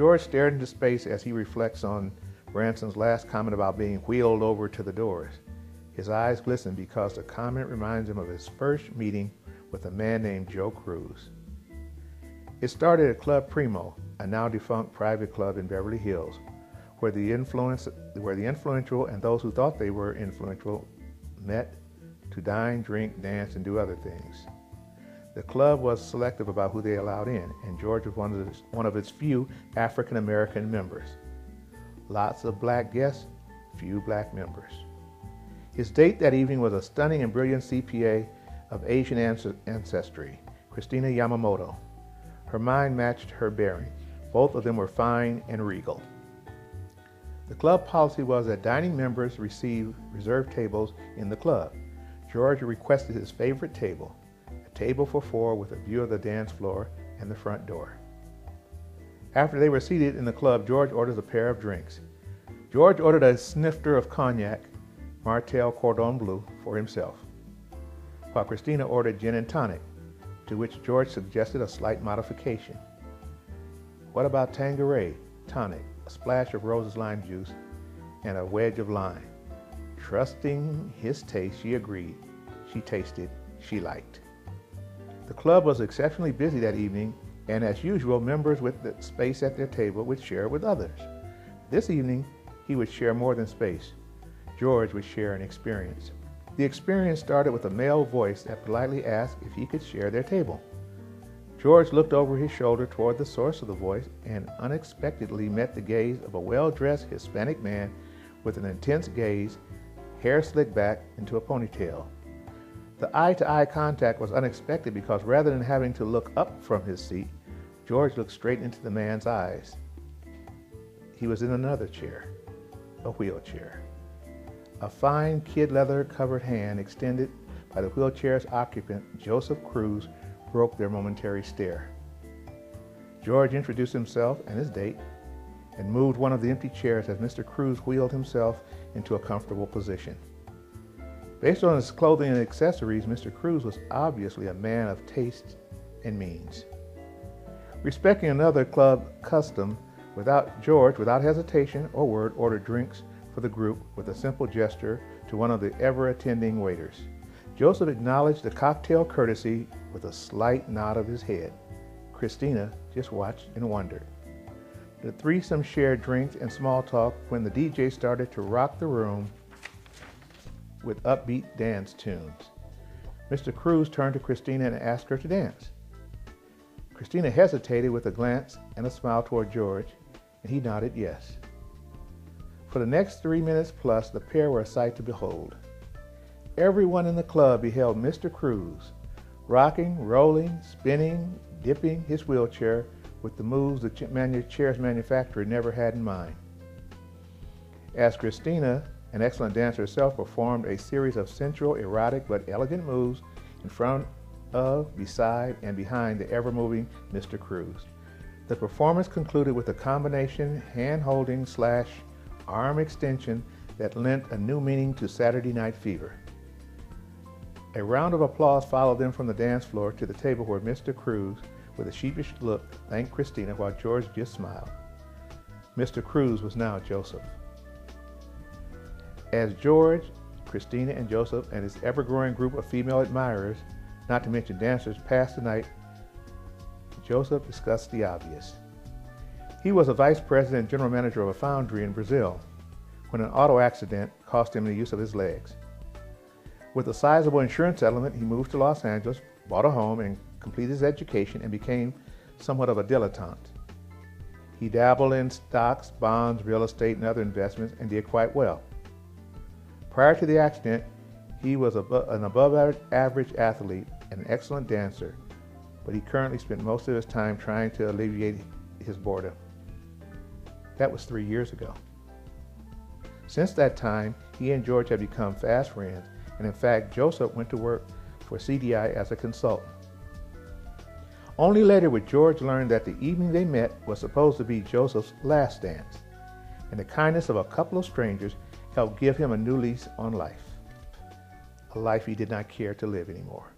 George stared into space as he reflects on Branson's last comment about being wheeled over to the doors. His eyes glisten because the comment reminds him of his first meeting with a man named Joe Cruz. It started at Club Primo, a now defunct private club in Beverly Hills, where the influential and those who thought they were influential met to dine, drink, dance, and do other things. The club was selective about who they allowed in, and George was one of its few African-American members. Lots of black guests, few black members. His date that evening was a stunning and brilliant CPA of Asian ancestry, Christina Yamamoto. Her mind matched her bearing. Both of them were fine and regal. The club policy was that dining members receive reserved tables in the club. George requested his favorite table, a table for four with a view of the dance floor and the front door. After they were seated in the club, George orders a pair of drinks. George ordered a snifter of cognac, Martell Cordon Bleu, for himself, while Christina ordered gin and tonic, to which George suggested a slight modification. What about Tanqueray, tonic, a splash of Rose's lime juice, and a wedge of lime? Trusting his taste, she agreed. She tasted, she liked. The club was exceptionally busy that evening, and as usual, members with the space at their table would share with others. This evening, he would share more than space. George would share an experience. The experience started with a male voice that politely asked if he could share their table. George looked over his shoulder toward the source of the voice and unexpectedly met the gaze of a well-dressed Hispanic man with an intense gaze, hair slicked back into a ponytail. The eye-to-eye contact was unexpected because rather than having to look up from his seat, George looked straight into the man's eyes. He was in another chair, a wheelchair. A fine kid leather-covered hand extended by the wheelchair's occupant, Joseph Cruz, broke their momentary stare. George introduced himself and his date and moved one of the empty chairs as Mr. Cruz wheeled himself into a comfortable position. Based on his clothing and accessories, Mr. Cruz was obviously a man of taste and means. Respecting another club custom, George, without hesitation or word, ordered drinks for the group with a simple gesture to one of the ever-attending waiters. Joseph acknowledged the cocktail courtesy with a slight nod of his head. Christina just watched and wondered. The threesome shared drinks and small talk when the DJ started to rock the room with upbeat dance tunes. Mr. Cruz turned to Christina and asked her to dance. Christina hesitated with a glance and a smile toward George, and he nodded yes. For the next 3 minutes plus, the pair were a sight to behold. Everyone in the club beheld Mr. Cruz, rocking, rolling, spinning, dipping his wheelchair with the moves the chair's manufacturer never had in mind. As Christina, an excellent dancer herself, performed a series of sensual, erotic, but elegant moves in front of, beside, and behind the ever-moving Mr. Cruz. The performance concluded with a combination hand-holding / arm extension that lent a new meaning to Saturday Night Fever. A round of applause followed them from the dance floor to the table where Mr. Cruz, with a sheepish look, thanked Christina while George just smiled. Mr. Cruz was now Joseph. As George, Christina, and Joseph and his ever-growing group of female admirers, not to mention dancers, passed the night, Joseph discussed the obvious. He was a vice president and general manager of a foundry in Brazil when an auto accident cost him the use of his legs. With a sizable insurance settlement, he moved to Los Angeles, bought a home, and completed his education and became somewhat of a dilettante. He dabbled in stocks, bonds, real estate, and other investments and did quite well. Prior to the accident, he was an above-average athlete and an excellent dancer, but he currently spent most of his time trying to alleviate his boredom. That was 3 years ago. Since that time, he and George had become fast friends, and in fact, Joseph went to work for CDI as a consultant. Only later would George learn that the evening they met was supposed to be Joseph's last dance, and the kindness of a couple of strangers helped give him a new lease on life, a life he did not care to live anymore.